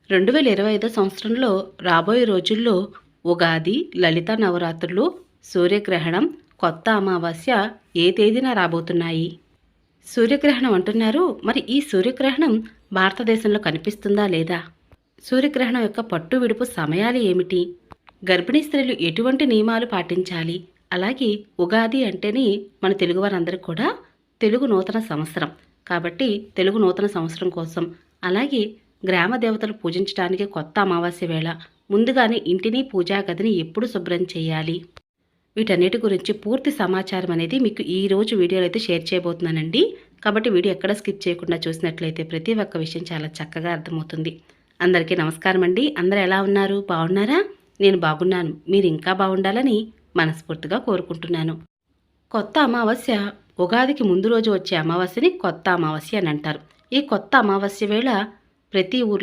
2025 సంవత్సరంలో రాబోయే రోజుల్లో ఉగాది, లలిత నవరాత్రులు, సూర్యగ్రహణం, కొత్త అమావాస్య ఏ తేదీన రాబోతున్నాయి? సూర్యగ్రహణం అంటున్నారు. మరి ఈ సూర్యగ్రహణం భారతదేశంలో కనిపిస్తుందా లేదా? సూర్యగ్రహణం యొక్క పట్టు విడుపు సమయాలు ఏమిటి? గర్భిణీ స్త్రీలు ఎటువంటి నియమాలు పాటించాలి? అలాగే ఉగాది అంటేనే మన తెలుగువారందరికీ కూడా తెలుగు నూతన సంవత్సరం. కాబట్టి తెలుగు నూతన సంవత్సరం కోసం అలాగే గ్రామ దేవతలు పూజించడానికి కొత్త అమావాస్య వేళ ముందుగానే ఇంటిని పూజా గదిని ఎప్పుడు శుభ్రం చేయాలి? వీటన్నిటి గురించి పూర్తి సమాచారం అనేది మీకు ఈరోజు వీడియోలో అయితే షేర్ చేయబోతున్నానండి. కాబట్టి వీడియో ఎక్కడ స్కిప్ చేయకుండా చూసినట్లయితే ప్రతి ఒక్క విషయం చాలా చక్కగా అర్థమవుతుంది. అందరికీ నమస్కారం అండి. అందరూ ఎలా ఉన్నారు? బాగున్నారా? నేను బాగున్నాను. మీరు ఇంకా బాగుండాలని మనస్ఫూర్తిగా కోరుకుంటున్నాను. కొత్త అమావాస్య ఉగాదికి ముందు రోజు వచ్చే అమావాస్యని కొత్త అమావాస్య అని అంటారు. ఈ కొత్త అమావాస్య వేళ ప్రతి ఊర్లో